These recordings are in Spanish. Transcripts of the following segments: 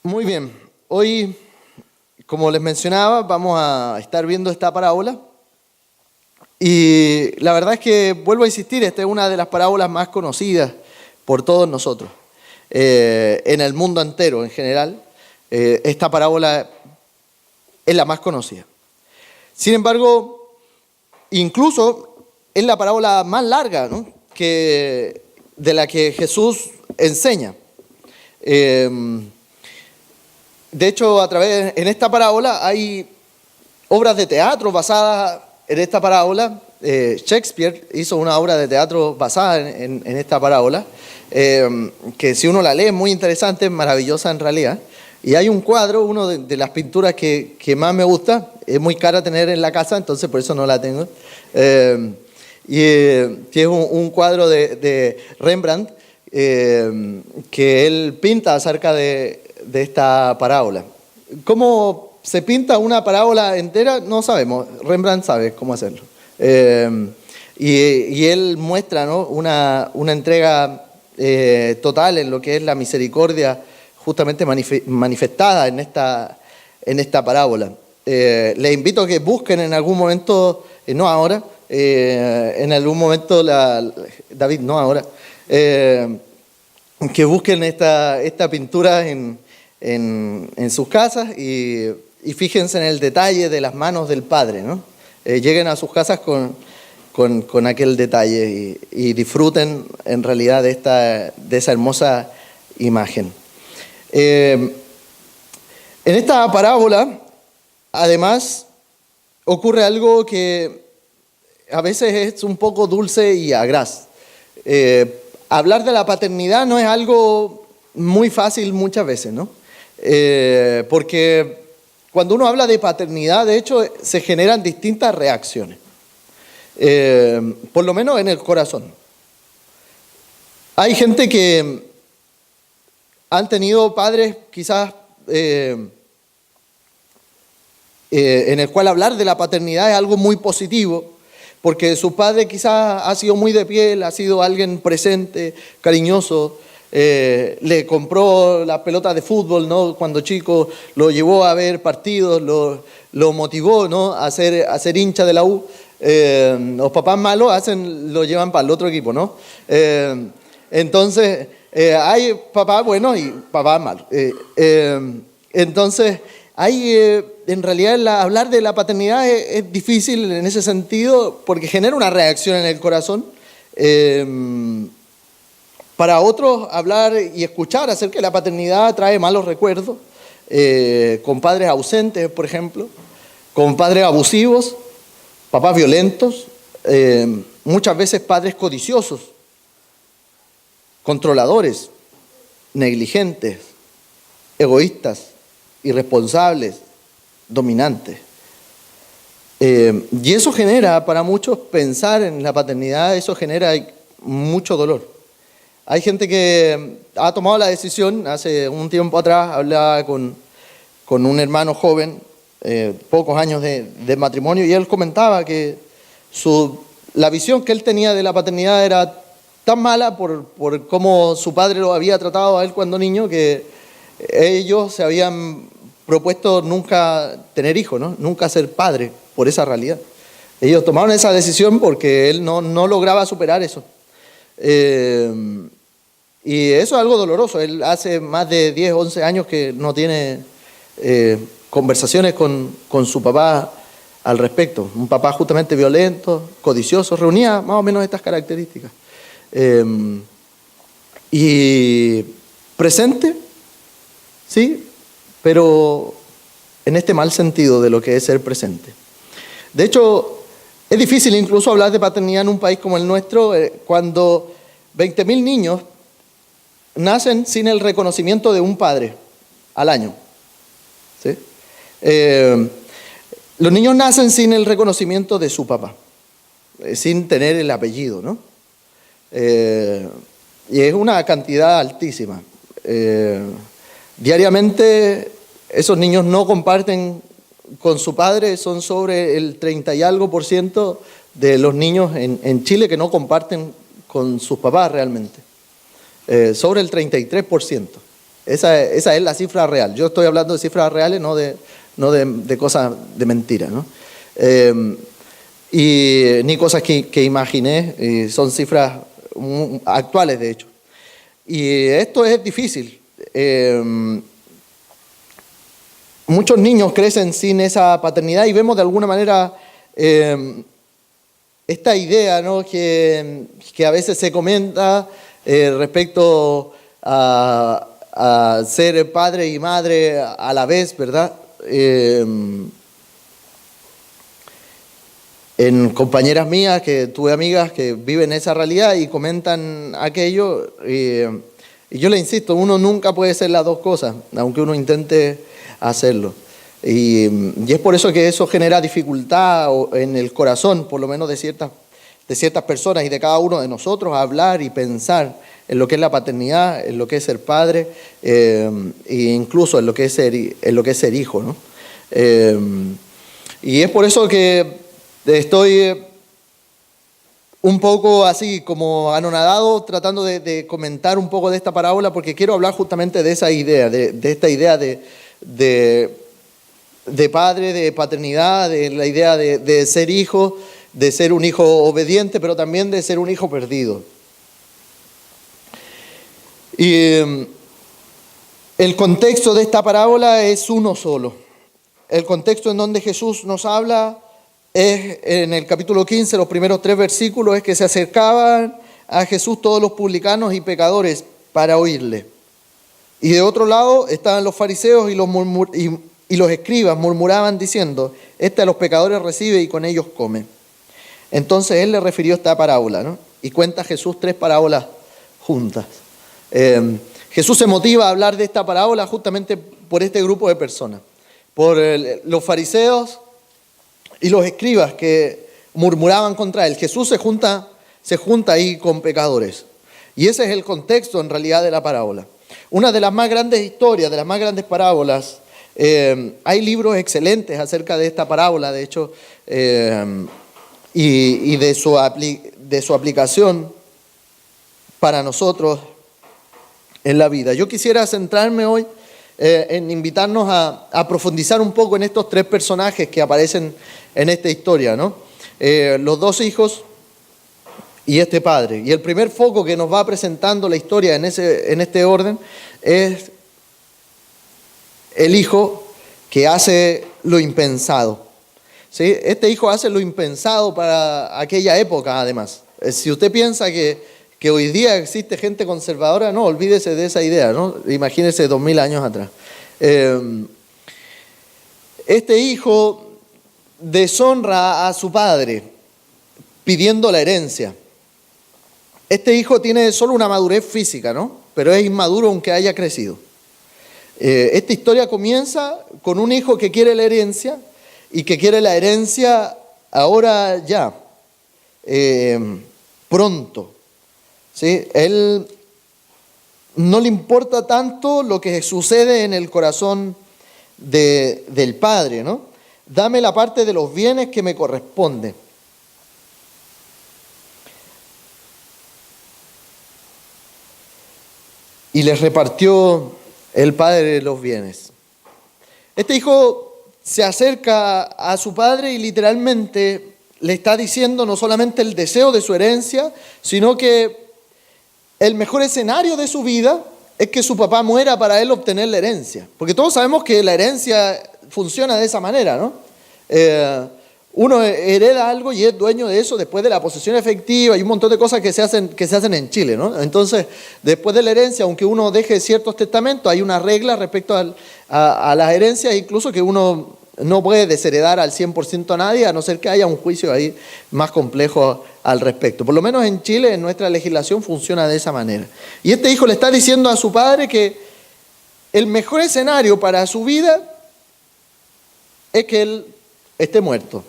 Muy bien, hoy, como les mencionaba, vamos a estar viendo esta parábola y la verdad es que, vuelvo a insistir, esta es una de las parábolas más conocidas por todos nosotros, en el mundo entero en general. Esta parábola es la más conocida. Sin embargo, incluso es la parábola más larga, ¿no?, de la que Jesús enseña. De hecho, en esta parábola hay obras de teatro basadas en esta parábola. Shakespeare hizo una obra de teatro basada en esta parábola, que si uno la lee es muy interesante, es maravillosa en realidad. Y hay un cuadro, una de las pinturas que más me gusta, es muy cara tener en la casa, entonces por eso no la tengo, que es un cuadro de Rembrandt, que él pinta acerca de esta parábola. ¿Cómo se pinta una parábola entera? No sabemos. Rembrandt sabe cómo hacerlo. Y él muestra, ¿no?, una entrega total en lo que es la misericordia justamente manifestada en esta parábola. Les invito a que busquen en algún momento, no ahora, en algún momento, David, no ahora, que busquen esta pintura en sus casas y fíjense en el detalle de las manos del Padre, ¿no? Lleguen a sus casas con aquel detalle y disfruten en realidad de esa hermosa imagen. En esta parábola, además, ocurre algo que a veces es un poco dulce y agraz. Hablar de la paternidad no es algo muy fácil muchas veces, ¿no? Porque cuando uno habla de paternidad, de hecho, se generan distintas reacciones, por lo menos en el corazón. Hay gente que han tenido padres quizás en el cual hablar de la paternidad es algo muy positivo, porque su padre quizás ha sido muy de piel, ha sido alguien presente, cariñoso, le compró las pelotas de fútbol, ¿no?, cuando chico, lo llevó a ver partidos, lo motivó, ¿no?, a ser hincha de la U. Los papás malos lo llevan para el otro equipo, ¿no? Entonces, hay papás buenos y papás malos. Entonces, en realidad hablar de la paternidad es difícil en ese sentido porque genera una reacción en el corazón. Para otros, hablar y escuchar acerca de la paternidad trae malos recuerdos, con padres ausentes, por ejemplo, con padres abusivos, papás violentos, muchas veces padres codiciosos, controladores, negligentes, egoístas, irresponsables, dominantes. Y eso genera, para muchos, pensar en la paternidad, eso genera mucho dolor. Hay gente que ha tomado la decisión, hace un tiempo atrás hablaba con un hermano joven, pocos años de matrimonio, y él comentaba que la visión que él tenía de la paternidad era tan mala por cómo su padre lo había tratado a él cuando niño, que ellos se habían propuesto nunca tener hijos, ¿no?, nunca ser padre, por esa realidad. Ellos tomaron esa decisión porque él no lograba superar eso. Y eso es algo doloroso. Él hace más de 10, 11 años que no tiene conversaciones con su papá al respecto. Un papá justamente violento, codicioso, reunía más o menos estas características. Y presente, sí, pero en este mal sentido de lo que es ser presente. De hecho, es difícil incluso hablar de paternidad en un país como el nuestro, cuando 20.000 niños nacen sin el reconocimiento de un padre al año. ¿Sí? Los niños nacen sin el reconocimiento de su papá, sin tener el apellido, ¿no? Y es una cantidad altísima. Diariamente esos niños no comparten con su padre, son sobre el 30 y algo % de los niños en Chile que no comparten con sus papás realmente. Sobre el 33%. Esa es la cifra real. Yo estoy hablando de cifras reales, no de cosas de mentira, ¿no? Y ni cosas que imaginé, son cifras actuales, de hecho. Y esto es difícil. Muchos niños crecen sin esa paternidad y vemos de alguna manera esta idea, ¿no?, que a veces se comenta respecto a ser padre y madre a la vez, ¿verdad? En compañeras mías, que tuve amigas que viven esa realidad y comentan aquello, y yo le insisto, uno nunca puede ser las dos cosas, aunque uno intente hacerlo. Y es por eso que eso genera dificultad en el corazón, por lo menos de ciertas personas y de cada uno de nosotros, a hablar y pensar en lo que es la paternidad, en lo que es ser padre, e incluso en lo que es ser hijo, ¿no? Y es por eso que estoy un poco así como anonadado tratando de comentar un poco de esta parábola, porque quiero hablar justamente de esa idea, de esta idea de padre, de paternidad, de la idea de ser hijo, de ser un hijo obediente, pero también de ser un hijo perdido. Y el contexto de esta parábola es uno solo. El contexto en donde Jesús nos habla es en el capítulo 15, los primeros 3 versículos, es que se acercaban a Jesús todos los publicanos y pecadores para oírle. Y de otro lado estaban los fariseos y los escribas murmuraban diciendo: este a los pecadores recibe y con ellos come. Entonces él le refirió esta parábola, ¿no? Y cuenta Jesús 3 parábolas juntas. Jesús se motiva a hablar de esta parábola justamente por este grupo de personas, por los fariseos y los escribas que murmuraban contra él. Jesús se junta ahí con pecadores. Y ese es el contexto en realidad de la parábola. Una de las más grandes historias, de las más grandes parábolas, hay libros excelentes acerca de esta parábola, de hecho, y de su aplicación para nosotros en la vida. Yo quisiera centrarme hoy en invitarnos a profundizar un poco en estos 3 personajes que aparecen en esta historia, ¿no? Los 2 hijos y este padre. Y el primer foco que nos va presentando la historia en este orden es el hijo que hace lo impensado. ¿Sí? Este hijo hace lo impensado para aquella época, además. Si usted piensa que hoy día existe gente conservadora, no, olvídese de esa idea, ¿no? Imagínese 2000 años atrás. Este hijo deshonra a su padre pidiendo la herencia. Este hijo tiene solo una madurez física, ¿no? Pero es inmaduro aunque haya crecido. Esta historia comienza con un hijo que quiere la herencia y que quiere la herencia ahora ya, pronto. ¿Sí? Él no le importa tanto lo que sucede en el corazón del padre, ¿no? Dame la parte de los bienes que me corresponde. Y les repartió el padre los bienes. Este hijo se acerca a su padre y literalmente le está diciendo no solamente el deseo de su herencia, sino que el mejor escenario de su vida es que su papá muera para él obtener la herencia. Porque todos sabemos que la herencia funciona de esa manera, ¿no? Uno hereda algo y es dueño de eso después de la posesión efectiva y un montón de cosas que se hacen en Chile, ¿no? Entonces, después de la herencia, aunque uno deje ciertos testamentos, hay una regla respecto a las herencias, incluso que uno no puede desheredar al 100% a nadie, a no ser que haya un juicio ahí más complejo al respecto. Por lo menos en Chile, en nuestra legislación, funciona de esa manera. Y este hijo le está diciendo a su padre que el mejor escenario para su vida es que él esté muerto,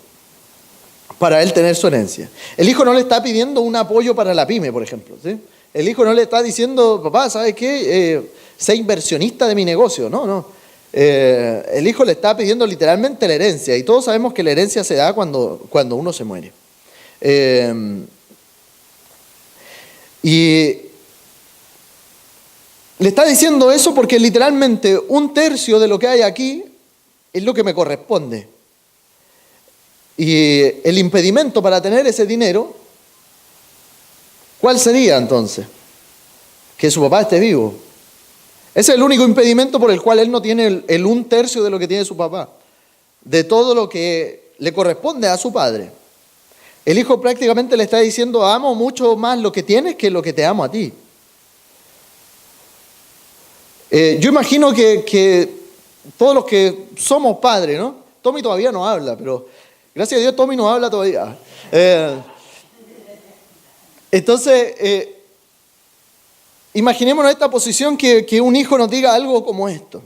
para él tener su herencia. El hijo no le está pidiendo un apoyo para la pyme, por ejemplo, ¿sí? El hijo no le está diciendo: papá, ¿sabes qué? Sé inversionista de mi negocio. No. El hijo le está pidiendo literalmente la herencia, y todos sabemos que la herencia se da cuando uno se muere. Y Le está diciendo eso porque literalmente 1/3 de lo que hay aquí es lo que me corresponde. Y el impedimento para tener ese dinero, ¿cuál sería entonces? Que su papá esté vivo. Ese es el único impedimento por el cual él no tiene el 1/3 de lo que tiene su papá, de todo lo que le corresponde a su padre. El hijo prácticamente le está diciendo: amo mucho más lo que tienes que lo que te amo a ti. Yo imagino que todos los que somos padres, ¿no? Tommy todavía no habla, pero gracias a Dios Tommy no habla todavía. Entonces, imaginémonos esta posición que un hijo nos diga algo como esto.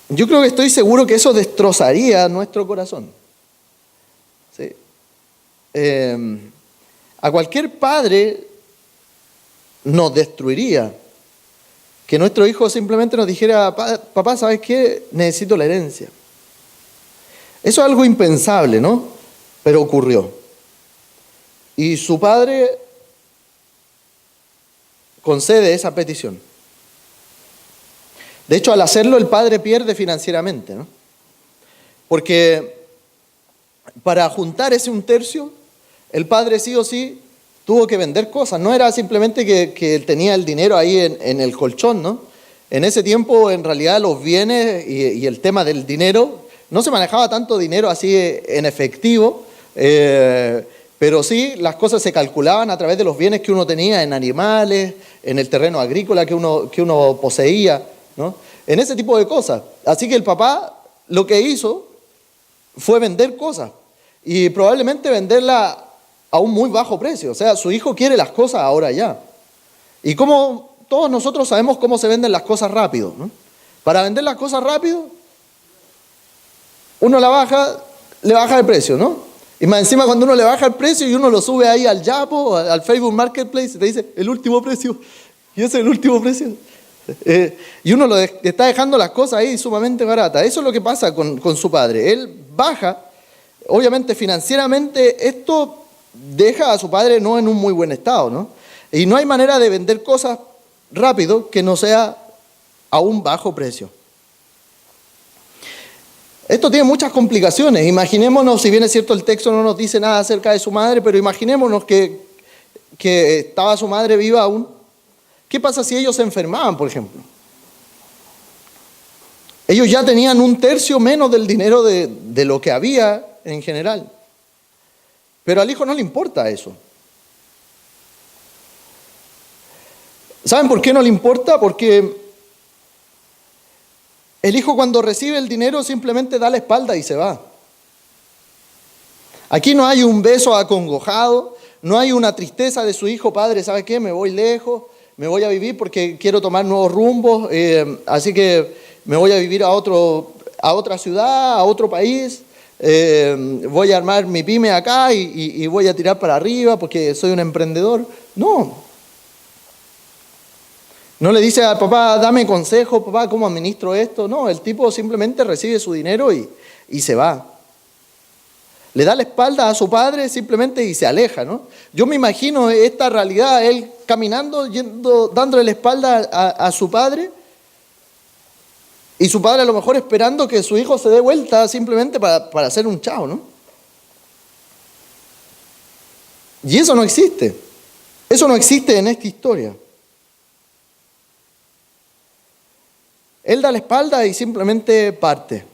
Yo creo que estoy seguro que eso destrozaría nuestro corazón. ¿Sí? A cualquier padre nos destruiría que nuestro hijo simplemente nos dijera: papá, ¿sabes qué? Necesito la herencia. Eso es algo impensable, ¿no? Pero ocurrió. Y su padre concede esa petición. De hecho, al hacerlo, el padre pierde financieramente, ¿no? Porque para juntar ese 1/3, el padre sí o sí tuvo que vender cosas. No era simplemente que él tenía el dinero ahí en el colchón, ¿no? En ese tiempo, en realidad, los bienes y el tema del dinero, no se manejaba tanto dinero así en efectivo, pero sí las cosas se calculaban a través de los bienes que uno tenía en animales, en el terreno agrícola que uno poseía, ¿no? En ese tipo de cosas. Así que el papá lo que hizo fue vender cosas, y probablemente venderla a un muy bajo precio. O sea, su hijo quiere las cosas ahora ya. Y como todos nosotros sabemos cómo se venden las cosas rápido, ¿no? Para vender las cosas rápido, uno le baja el precio, ¿no? Y más encima, cuando uno le baja el precio y uno lo sube ahí al Yapo, al Facebook Marketplace, te dice: el último precio. Y ese es el último precio. Y uno está dejando las cosas ahí sumamente baratas. Eso es lo que pasa con su padre. Él baja, obviamente financieramente, esto deja a su padre no en un muy buen estado, ¿no? Y no hay manera de vender cosas rápido que no sea a un bajo precio. Esto tiene muchas complicaciones. Imaginémonos, si bien es cierto el texto no nos dice nada acerca de su madre, pero imaginémonos que estaba su madre viva aún. ¿Qué pasa si ellos se enfermaban, por ejemplo? Ellos ya tenían 1/3 menos del dinero de lo que había en general. Pero al hijo no le importa eso. ¿Saben por qué no le importa? Porque el hijo, cuando recibe el dinero, simplemente da la espalda y se va. Aquí no hay un beso acongojado, no hay una tristeza de su hijo: padre, ¿sabe qué? Me voy lejos, me voy a vivir porque quiero tomar nuevos rumbos, así que me voy a vivir a otra ciudad, a otro país. Voy a armar mi pyme acá y voy a tirar para arriba porque soy un emprendedor. No le dice a papá: dame consejo, papá, ¿cómo administro esto? No, el tipo simplemente recibe su dinero y se va. Le da la espalda a su padre simplemente y se aleja, ¿no? Yo me imagino esta realidad: él caminando, dándole la espalda a su padre, y su padre a lo mejor esperando que su hijo se dé vuelta simplemente para hacer un chao, ¿no? Y eso no existe. Eso no existe en esta historia. Él da la espalda y simplemente parte.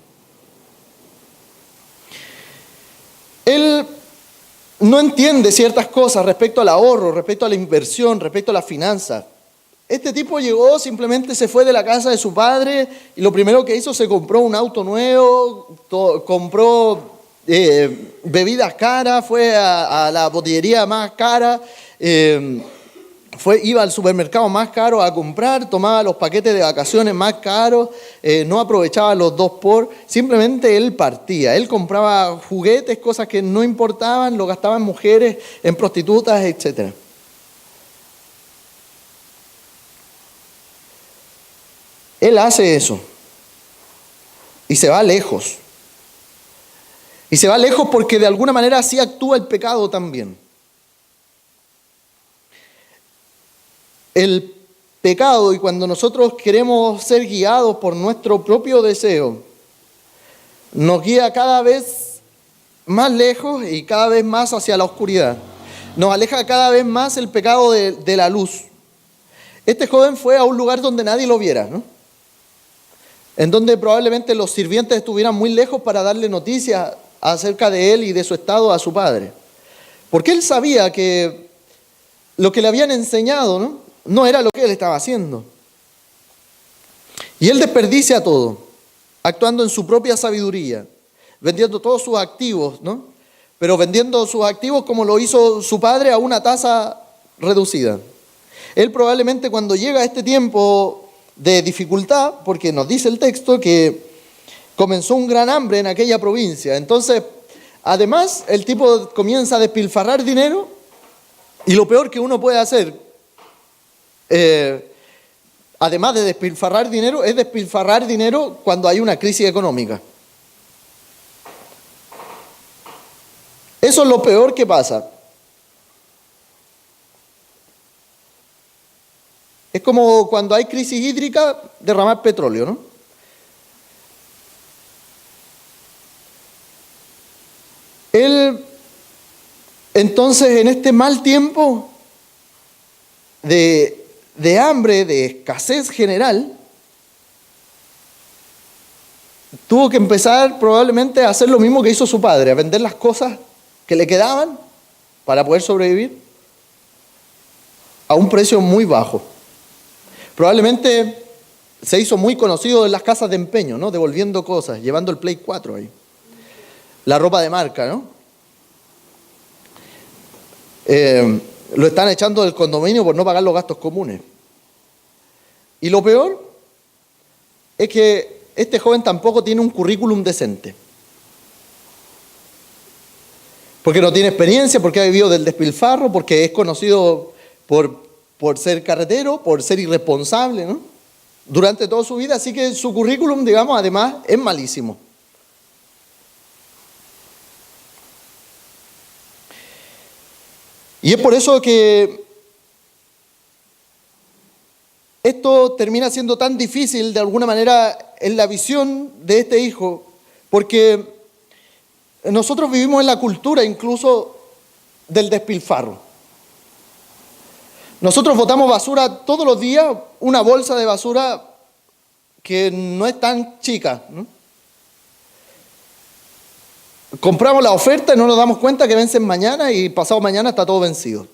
Él no entiende ciertas cosas respecto al ahorro, respecto a la inversión, respecto a las finanzas. Este tipo llegó, simplemente se fue de la casa de su padre y lo primero que hizo, se compró un auto nuevo, compró bebidas caras, fue a la botillería más cara, iba al supermercado más caro a comprar, tomaba los paquetes de vacaciones más caros, no aprovechaba los 2x, simplemente él partía. Él compraba juguetes, cosas que no importaban, lo gastaba en mujeres, en prostitutas, etc. Él hace eso y se va lejos. Y se va lejos porque de alguna manera así actúa el pecado también. el pecado y cuando nosotros queremos ser guiados por nuestro propio deseo, nos guía cada vez más lejos y cada vez más hacia la oscuridad. Nos aleja cada vez más el pecado de la luz. Este joven fue a un lugar donde nadie lo viera, ¿no? En donde probablemente los sirvientes estuvieran muy lejos para darle noticias acerca de él y de su estado a su padre. Porque él sabía que lo que le habían enseñado, no era lo que él estaba haciendo. Y él desperdicia todo, actuando en su propia sabiduría, vendiendo todos sus activos, ¿no? Pero vendiendo sus activos como lo hizo su padre a una tasa reducida. Él probablemente cuando llega a este tiempo de dificultad, porque nos dice el texto que comenzó un gran hambre en aquella provincia. Entonces, además, el tipo comienza a despilfarrar dinero y lo peor que uno puede hacer, además de despilfarrar dinero, es despilfarrar dinero cuando hay una crisis económica. Eso es lo peor que pasa. Es como cuando hay crisis hídrica, derramar petróleo, ¿no? Él, entonces, en este mal tiempo de hambre, de escasez general, tuvo que empezar probablemente a hacer lo mismo que hizo su padre, a vender las cosas que le quedaban para poder sobrevivir a un precio muy bajo. Probablemente se hizo muy conocido en las casas de empeño, ¿no? Devolviendo cosas, llevando el Play 4 ahí. La ropa de marca, ¿no? Lo están echando del condominio por no pagar los gastos comunes. Y lo peor es que este joven tampoco tiene un currículum decente. Porque no tiene experiencia, porque ha vivido del despilfarro, porque es conocido por ser carretero, por ser irresponsable, ¿no? Durante toda su vida, así que su currículum, digamos, además, es malísimo. Y es por eso que esto termina siendo tan difícil, de alguna manera, en la visión de este hijo, porque nosotros vivimos en la cultura incluso del despilfarro. Nosotros botamos basura todos los días, una bolsa de basura que no es tan chica, ¿no? Compramos la oferta y no nos damos cuenta que vencen mañana y pasado mañana está todo vencido.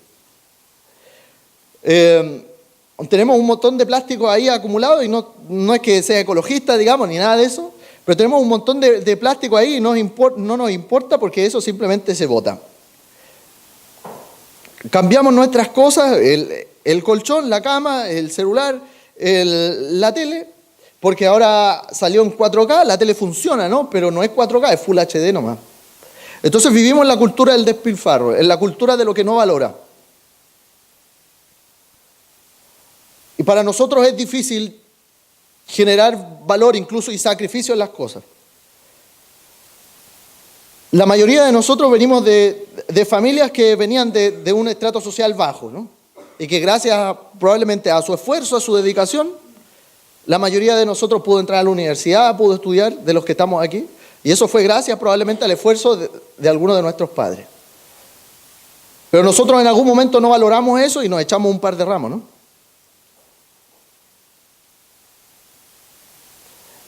Tenemos un montón de plástico ahí acumulado y no es que sea ecologista, digamos, ni nada de eso, pero tenemos un montón de plástico ahí y no nos importa porque eso simplemente se bota. Cambiamos nuestras cosas, el colchón, la cama, el celular, la tele, porque ahora salió en 4K, la tele funciona, ¿no? Pero no es 4K, es Full HD nomás. Entonces vivimos en la cultura del despilfarro, en la cultura de lo que no valora. Y para nosotros es difícil generar valor incluso y sacrificio en las cosas. La mayoría de nosotros venimos de familias que venían de un estrato social bajo, ¿no? Y que gracias probablemente a su esfuerzo, a su dedicación, la mayoría de nosotros pudo entrar a la universidad, pudo estudiar, de los que estamos aquí. Y eso fue gracias probablemente al esfuerzo de algunos de nuestros padres. Pero nosotros en algún momento no valoramos eso y nos echamos un par de ramos, ¿no?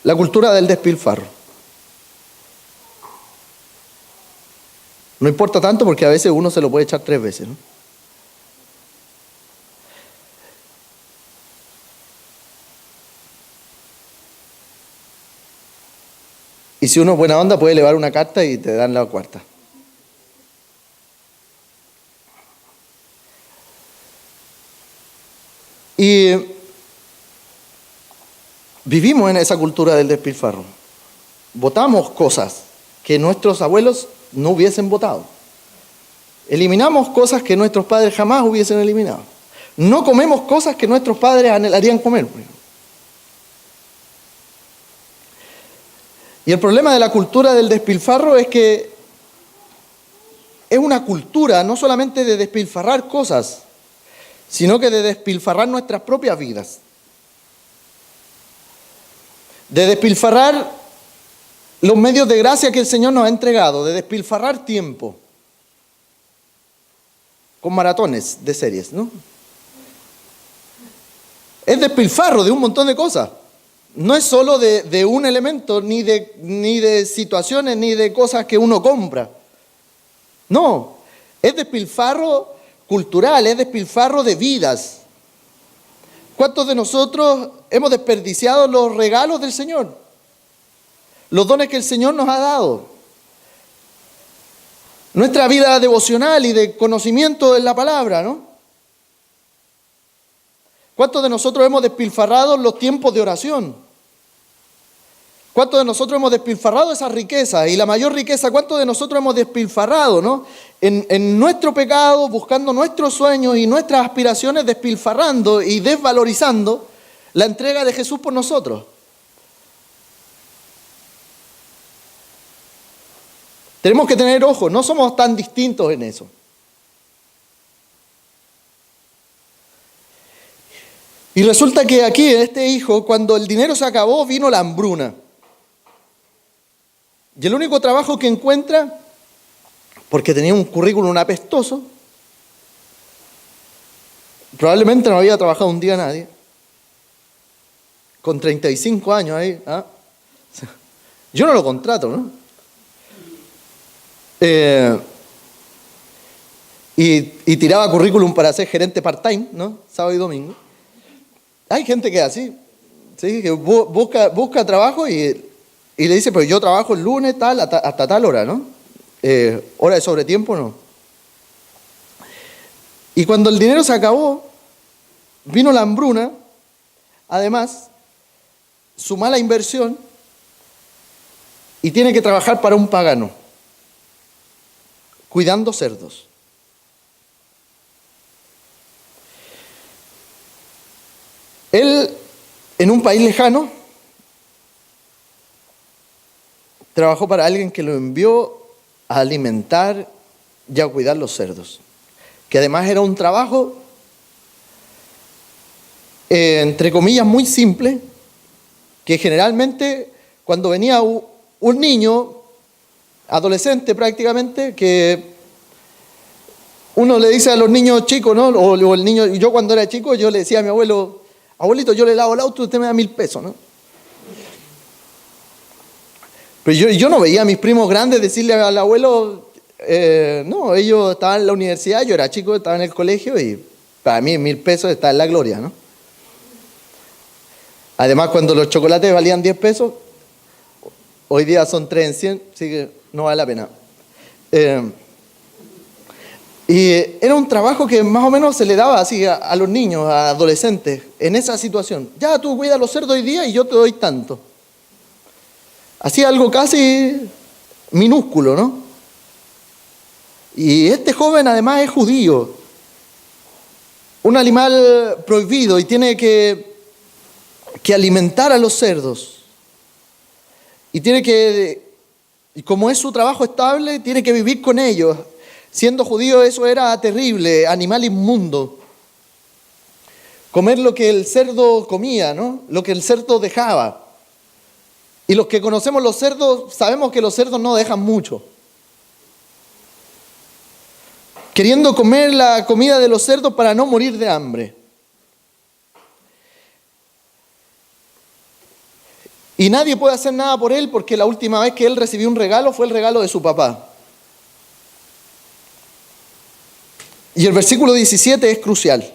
La cultura del despilfarro. No importa tanto porque a veces uno se lo puede echar 3 veces, ¿no? Y si uno es buena onda puede elevar una carta y te dan la cuarta. Y vivimos en esa cultura del despilfarro. Votamos cosas que nuestros abuelos no hubiesen votado. Eliminamos cosas que nuestros padres jamás hubiesen eliminado. No comemos cosas que nuestros padres anhelarían comer. Y el problema de la cultura del despilfarro es que es una cultura no solamente de despilfarrar cosas, sino que de despilfarrar nuestras propias vidas. De despilfarrar los medios de gracia que el Señor nos ha entregado, de despilfarrar tiempo con maratones de series, ¿no? Es despilfarro de un montón de cosas. No es solo de un elemento, ni de situaciones, ni de cosas que uno compra. No, es despilfarro cultural, es despilfarro de vidas. ¿Cuántos de nosotros hemos desperdiciado los regalos del Señor? Los dones que el Señor nos ha dado. Nuestra vida devocional y de conocimiento en la palabra, ¿no? ¿Cuántos de nosotros hemos despilfarrado los tiempos de oración? ¿Cuántos de nosotros hemos despilfarrado esa riqueza? Y la mayor riqueza, ¿cuántos de nosotros hemos despilfarrado, ¿no? En nuestro pecado, buscando nuestros sueños y nuestras aspiraciones, despilfarrando y desvalorizando la entrega de Jesús por nosotros. Tenemos que tener ojo, no somos tan distintos en eso. Y resulta que aquí, este hijo, cuando el dinero se acabó, vino la hambruna. Y el único trabajo que encuentra, porque tenía un currículum apestoso, probablemente no había trabajado un día nadie, con 35 años ahí, ¿ah? Yo no lo contrato, ¿no? Y tiraba currículum para ser gerente part-time, ¿no? Sábado y domingo. Hay gente que es así, ¿sí? Que busca trabajo y le dice, pero yo trabajo el lunes tal, hasta tal hora, ¿no? Hora de sobretiempo, no. Y cuando el dinero se acabó, vino la hambruna, además, su mala inversión, y tiene que trabajar para un pagano, cuidando cerdos. Él, en un país lejano, trabajó para alguien que lo envió a alimentar y a cuidar los cerdos, que además era un trabajo, entre comillas, muy simple, que generalmente cuando venía un niño, adolescente prácticamente, que uno le dice a los niños chicos, ¿no? O el niño, yo cuando era chico, yo le decía a mi abuelo, abuelito, yo le lavo el auto, usted me da 1.000 pesos, ¿no? Pero yo no veía a mis primos grandes decirle al abuelo, no, ellos estaban en la universidad, yo era chico, estaba en el colegio y para mí 1.000 pesos está en la gloria, ¿no? Además, cuando los chocolates valían 10 pesos, hoy día son 3 en 100, así que no vale la pena. Y era un trabajo que más o menos se le daba así a los niños, a adolescentes, en esa situación. Ya tú cuidas los cerdos hoy día y yo te doy tanto. Hacía algo casi minúsculo, ¿no? Y este joven además es judío, un animal prohibido y tiene que alimentar a los cerdos. Y y como es su trabajo estable, tiene que vivir con ellos. Siendo judío eso era terrible, animal inmundo. Comer lo que el cerdo comía, ¿no? Lo que el cerdo dejaba. Y los que conocemos los cerdos, sabemos que los cerdos no dejan mucho. Queriendo comer la comida de los cerdos para no morir de hambre. Y nadie puede hacer nada por él porque la última vez que él recibió un regalo fue el regalo de su papá. Y el versículo 17 es crucial.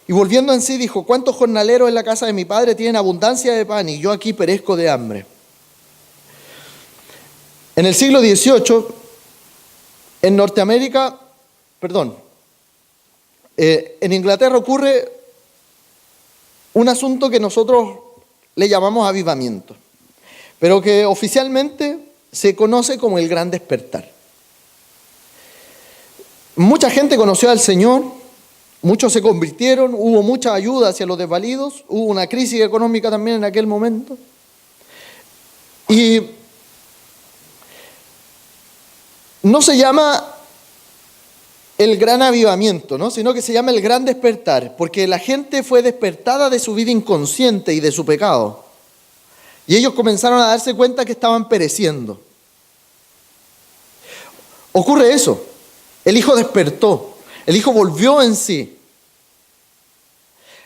Y volviendo en sí dijo, ¿cuántos jornaleros en la casa de mi padre tienen abundancia de pan y yo aquí perezco de hambre? En el siglo XVIII, en Norteamérica, en Inglaterra ocurre un asunto que nosotros le llamamos avivamiento, pero que oficialmente se conoce como el Gran Despertar. Mucha gente conoció al Señor, muchos se convirtieron, hubo mucha ayuda hacia los desvalidos, hubo una crisis económica también en aquel momento. Y no se llama el gran avivamiento, ¿no? Sino que se llama el gran despertar, porque la gente fue despertada de su vida inconsciente y de su pecado. Y ellos comenzaron a darse cuenta que estaban pereciendo. Ocurre eso. El Hijo despertó. El Hijo volvió en sí.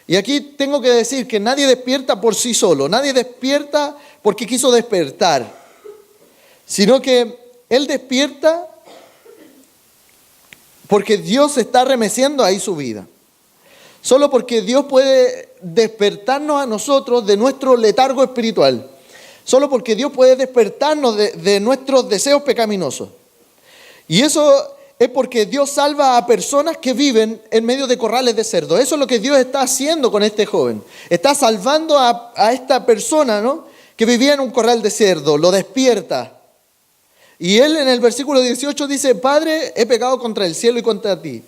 Y aquí tengo que decir que nadie despierta por sí solo. Nadie despierta porque quiso despertar. Sino que Él despierta porque Dios está remeciendo ahí su vida. Solo porque Dios puede despertarnos a nosotros de nuestro letargo espiritual. Solo porque Dios puede despertarnos de nuestros deseos pecaminosos. Y eso es porque Dios salva a personas que viven en medio de corrales de cerdo. Eso es lo que Dios está haciendo con este joven. Está salvando a esta persona, ¿no?, que vivía en un corral de cerdo. Lo despierta. Y él en el versículo 18 dice: Padre, he pecado contra el cielo y contra ti.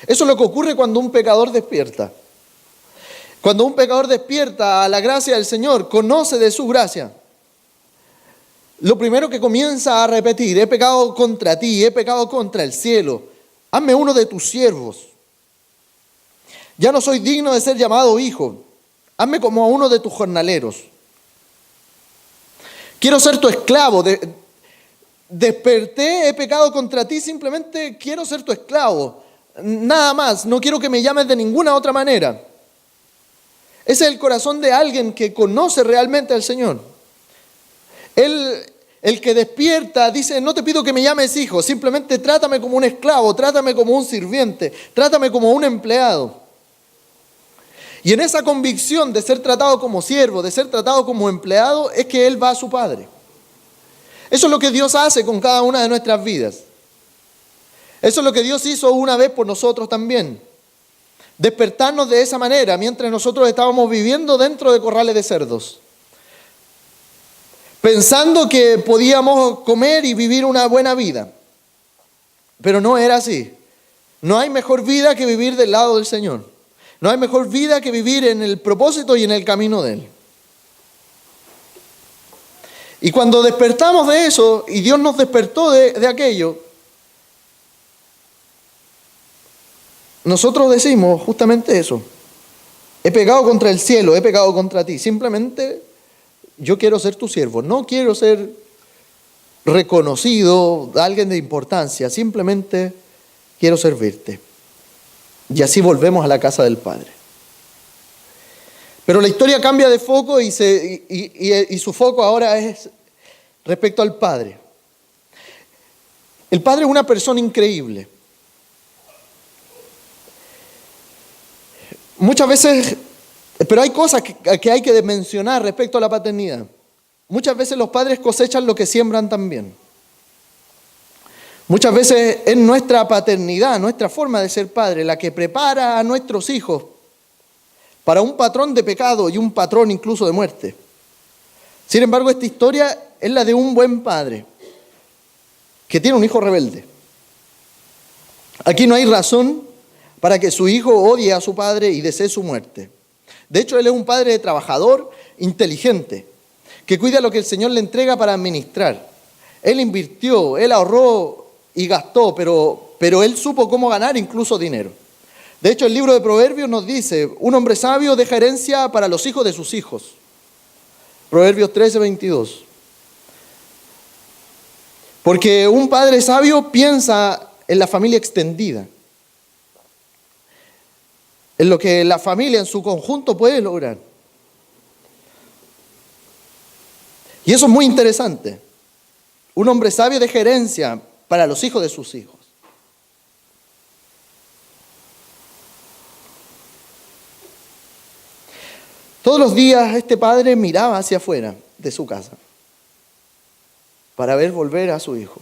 Eso es lo que ocurre cuando un pecador despierta. Cuando un pecador despierta a la gracia del Señor, conoce de su gracia, lo primero que comienza a repetir: he pecado contra ti, he pecado contra el cielo. Hazme uno de tus siervos. Ya no soy digno de ser llamado hijo. Hazme como a uno de tus jornaleros. Quiero ser tu esclavo. Desperté, he pecado contra ti, simplemente quiero ser tu esclavo. Nada más, no quiero que me llames de ninguna otra manera. Ese es el corazón de alguien que conoce realmente al Señor. El que despierta dice: no te pido que me llames hijo, simplemente trátame como un esclavo, trátame como un sirviente, trátame como un empleado. Y en esa convicción de ser tratado como siervo, de ser tratado como empleado, es que él va a su Padre. Eso es lo que Dios hace con cada una de nuestras vidas. Eso es lo que Dios hizo una vez por nosotros también. Despertarnos de esa manera mientras nosotros estábamos viviendo dentro de corrales de cerdos. Pensando que podíamos comer y vivir una buena vida. Pero no era así. No hay mejor vida que vivir del lado del Señor. No hay mejor vida que vivir en el propósito y en el camino de Él. Y cuando despertamos de eso, y Dios nos despertó de aquello, nosotros decimos justamente eso: he pecado contra el cielo, he pecado contra ti. Simplemente yo quiero ser tu siervo, no quiero ser reconocido, alguien de importancia, simplemente quiero servirte. Y así volvemos a la casa del Padre. Pero la historia cambia de foco y su foco ahora es respecto al Padre. El Padre es una persona increíble. Muchas veces, pero hay cosas que hay que mencionar respecto a la paternidad. Muchas veces los padres cosechan lo que siembran también. Muchas veces es nuestra paternidad, nuestra forma de ser padre, la que prepara a nuestros hijos para un patrón de pecado y un patrón incluso de muerte. Sin embargo, esta historia es la de un buen padre que tiene un hijo rebelde. Aquí no hay razón para que su hijo odie a su padre y desee su muerte. De hecho, él es un padre trabajador, inteligente, que cuida lo que el Señor le entrega para administrar. Él invirtió, él ahorró y gastó, pero él supo cómo ganar incluso dinero. De hecho, el libro de Proverbios nos dice: un hombre sabio deja herencia para los hijos de sus hijos. Proverbios 13:22. Porque un padre sabio piensa en la familia extendida, en lo que la familia en su conjunto puede lograr. Y eso es muy interesante. Un hombre sabio deja herencia para los hijos de sus hijos. Todos los días este padre miraba hacia afuera de su casa para ver volver a su hijo.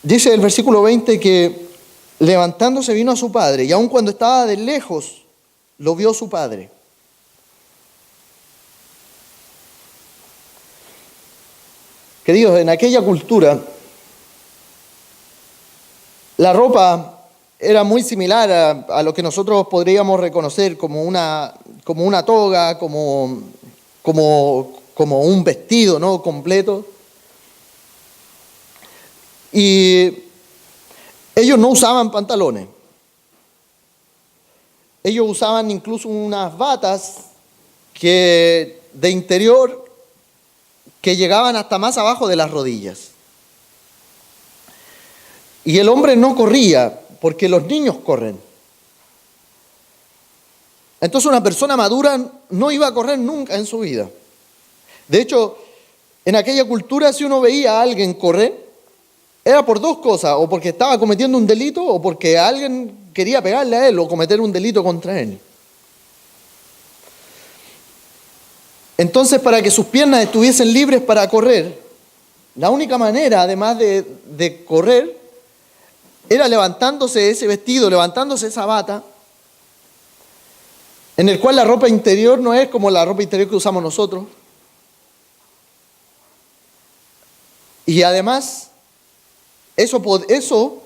Dice el versículo 20 que levantándose vino a su padre, y aun cuando estaba de lejos lo vio su padre. Queridos, en aquella cultura la ropa era muy similar a lo que nosotros podríamos reconocer como una toga, como como un vestido, ¿no?, completo. Y ellos no usaban pantalones. Ellos usaban incluso unas batas de interior que llegaban hasta más abajo de las rodillas. Y el hombre no corría, porque los niños corren. Entonces una persona madura no iba a correr nunca en su vida. De hecho, en aquella cultura, si uno veía a alguien correr, era por dos cosas: o porque estaba cometiendo un delito, o porque alguien quería pegarle a él o cometer un delito contra él. Entonces, para que sus piernas estuviesen libres para correr, la única manera, además de correr, era levantándose ese vestido, levantándose esa bata, en el cual la ropa interior no es como la ropa interior que usamos nosotros. Y además, eso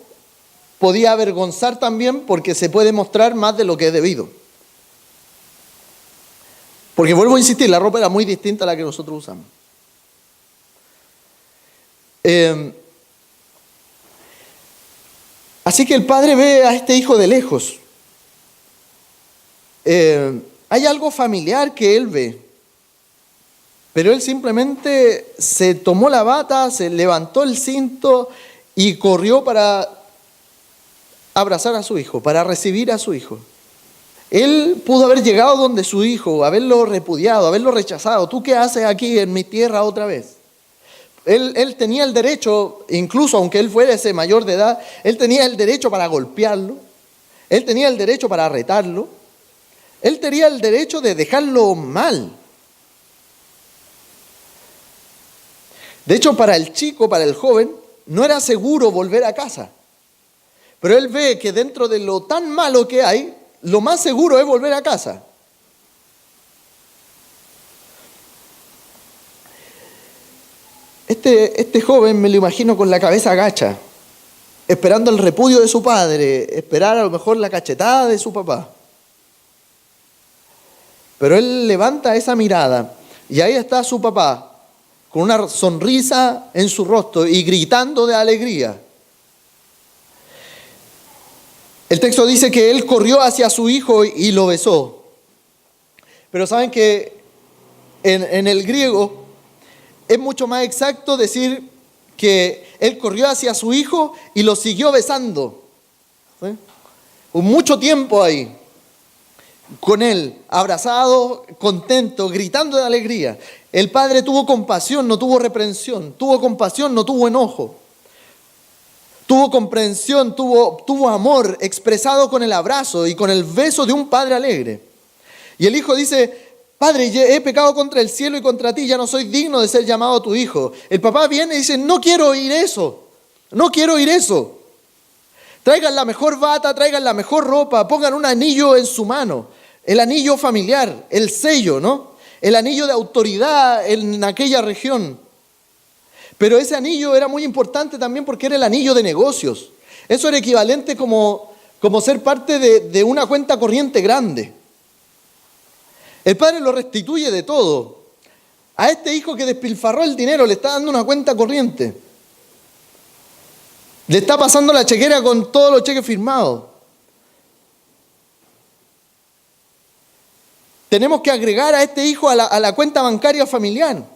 podía avergonzar también, porque se puede mostrar más de lo que es debido. Porque vuelvo a insistir, la ropa era muy distinta a la que nosotros usamos. Así que el padre ve a este hijo de lejos. Hay algo familiar que él ve, pero él simplemente se tomó la bata, se levantó el cinto y corrió para abrazar a su hijo, para recibir a su hijo. Él pudo haber llegado donde su hijo, haberlo repudiado, haberlo rechazado. ¿Tú qué haces aquí en mi tierra otra vez? Él tenía el derecho, incluso aunque él fuera ese mayor de edad, él tenía el derecho para golpearlo, él tenía el derecho para retarlo, él tenía el derecho de dejarlo mal. De hecho, para el chico, para el joven, no era seguro volver a casa. Pero él ve que dentro de lo tan malo que hay, lo más seguro es volver a casa. Este joven me lo imagino con la cabeza agacha, esperando el repudio de su padre, esperar a lo mejor la cachetada de su papá. Pero él levanta esa mirada y ahí está su papá, con una sonrisa en su rostro y gritando de alegría. El texto dice que él corrió hacia su hijo y lo besó. Pero saben que en el griego es mucho más exacto decir que él corrió hacia su hijo y lo siguió besando. ¿Sí? Con mucho tiempo ahí, con él, abrazado, contento, gritando de alegría. El padre tuvo compasión, no tuvo reprensión. Tuvo compasión, no tuvo enojo. Tuvo comprensión, tuvo amor expresado con el abrazo y con el beso de un padre alegre. Y el hijo dice: Padre, he pecado contra el cielo y contra ti, ya no soy digno de ser llamado tu hijo. El papá viene y dice: no quiero oír eso, no quiero oír eso. Traigan la mejor bata, traigan la mejor ropa, pongan un anillo en su mano, el anillo familiar, el sello, ¿no? El anillo de autoridad en aquella región. Pero ese anillo era muy importante también porque era el anillo de negocios. Eso era equivalente como ser parte de una cuenta corriente grande. El padre lo restituye de todo. A este hijo que despilfarró el dinero le está dando una cuenta corriente. Le está pasando la chequera con todos los cheques firmados. Tenemos que agregar a este hijo a la cuenta bancaria familiar.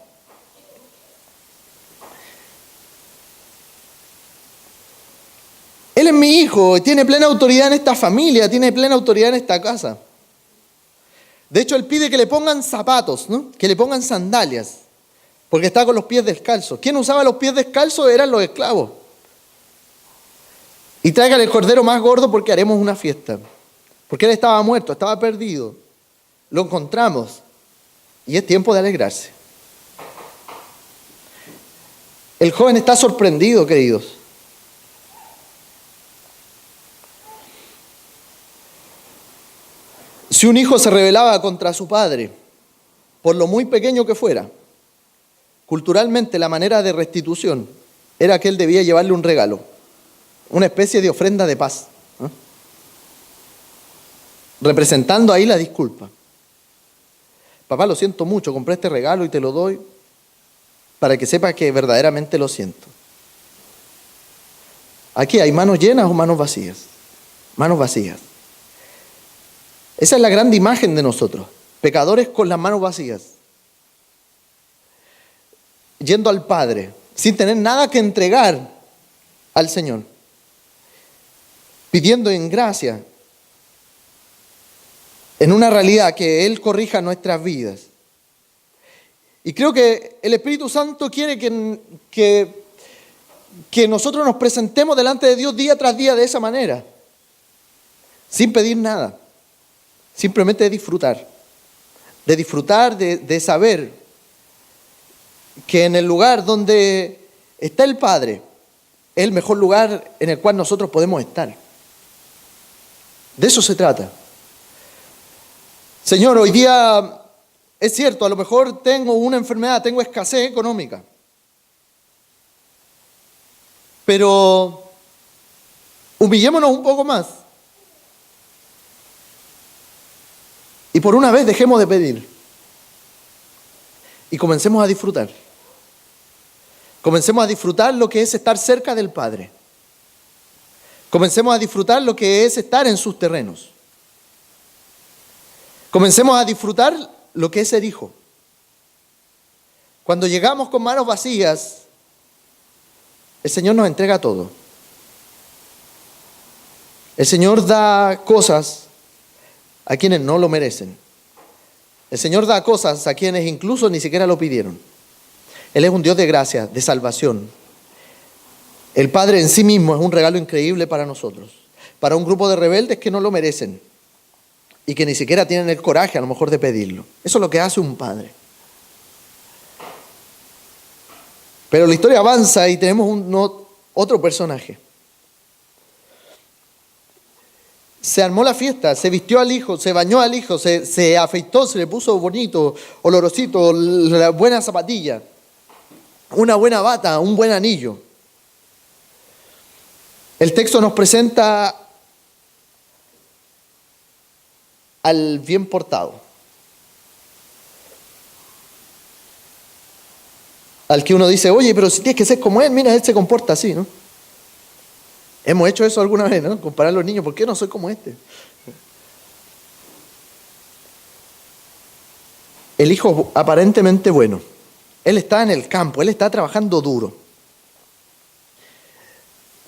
Él es mi hijo, tiene plena autoridad en esta familia, tiene plena autoridad en esta casa. De hecho, él pide que le pongan zapatos, ¿no? Que le pongan sandalias, porque está con los pies descalzos. ¿Quién usaba los pies descalzos? Eran los esclavos. Y tráigale el cordero más gordo porque haremos una fiesta. Porque él estaba muerto, estaba perdido. Lo encontramos y es tiempo de alegrarse. El joven está sorprendido, queridos. Si un hijo se rebelaba contra su padre, por lo muy pequeño que fuera, culturalmente la manera de restitución era que él debía llevarle un regalo, una especie de ofrenda de paz, ¿no? Representando ahí la disculpa. papá, lo siento mucho, compré este regalo y te lo doy para que sepas que verdaderamente lo siento. Aquí hay manos llenas o manos vacías. Manos vacías. Esa es la grande imagen de nosotros, pecadores con las manos vacías, yendo al Padre, sin tener nada que entregar al Señor, pidiendo en gracia, en una realidad que Él corrija nuestras vidas. Y creo que el Espíritu Santo quiere que nosotros nos presentemos delante de Dios día tras día de esa manera, sin pedir nada, simplemente de disfrutar, de saber que en el lugar donde está el Padre es el mejor lugar en el cual nosotros podemos estar. De eso se trata. Señor, hoy día es cierto, a lo mejor tengo una enfermedad, tengo escasez económica, pero humillémonos un poco más y por una vez dejemos de pedir y comencemos a disfrutar. Comencemos a disfrutar lo que es estar cerca del Padre. Comencemos a disfrutar lo que es estar en sus terrenos. Comencemos a disfrutar lo que es ser hijo. Cuando llegamos con manos vacías, el Señor nos entrega todo. El Señor da cosas a quienes no lo merecen. El Señor da cosas a quienes incluso ni siquiera lo pidieron. Él es un Dios de gracia, de salvación. El Padre en sí mismo es un regalo increíble para nosotros, para un grupo de rebeldes que no lo merecen y que ni siquiera tienen el coraje a lo mejor de pedirlo. Eso es lo que hace un padre. Pero la historia avanza y tenemos otro personaje. Se armó la fiesta, se vistió al hijo, se bañó al hijo, se afeitó, se le puso bonito, olorosito, la buena zapatilla, una buena bata, un buen anillo. El texto nos presenta al bien portado, al que uno dice, oye, pero si tienes que ser como él, mira, él se comporta así, ¿no? Hemos hecho eso alguna vez, ¿no? Comparar a los niños, ¿por qué no soy como este? El hijo aparentemente bueno, él está en el campo, él está trabajando duro.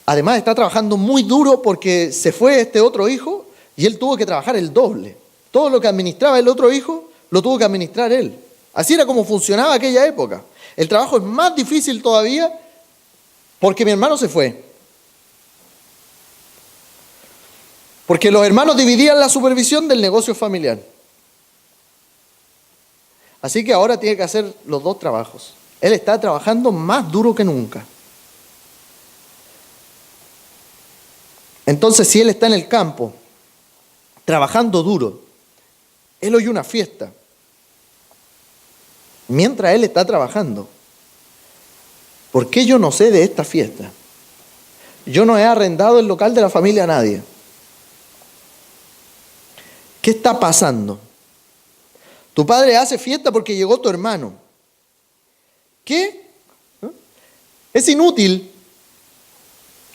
Además está trabajando muy duro porque se fue este otro hijo y él tuvo que trabajar el doble. Todo lo que administraba el otro hijo lo tuvo que administrar él. Así era como funcionaba aquella época. El trabajo es más difícil todavía porque mi hermano se fue. Porque los hermanos dividían la supervisión del negocio familiar. Así que ahora tiene que hacer los dos trabajos. Él está trabajando más duro que nunca. Entonces, si él está en el campo, trabajando duro, él oye una fiesta. Mientras él está trabajando, ¿por qué yo no sé de esta fiesta? Yo no he arrendado el local de la familia a nadie. ¿Qué está pasando? Tu padre hace fiesta porque llegó tu hermano. ¿Qué? Es inútil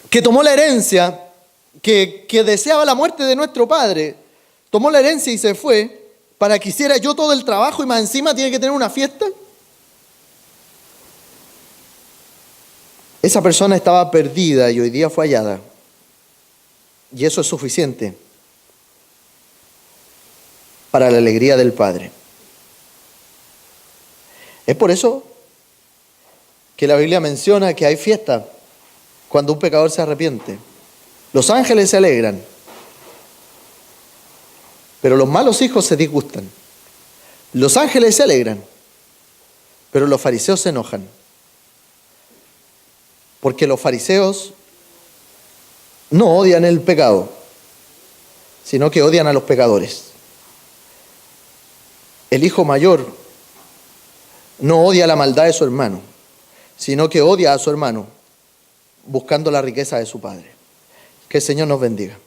que tomó la herencia, que deseaba la muerte de nuestro padre, tomó la herencia y se fue para que hiciera yo todo el trabajo y más encima tiene que tener una fiesta. Esa persona estaba perdida y hoy día fue hallada. Y eso es suficiente para la alegría del Padre. Es por eso que la Biblia menciona que hay fiesta cuando un pecador se arrepiente. Los ángeles se alegran, pero los malos hijos se disgustan. Los ángeles se alegran, pero los fariseos se enojan. Porque los fariseos no odian el pecado, sino que odian a los pecadores. El hijo mayor no odia la maldad de su hermano, sino que odia a su hermano buscando la riqueza de su padre. Que el Señor nos bendiga.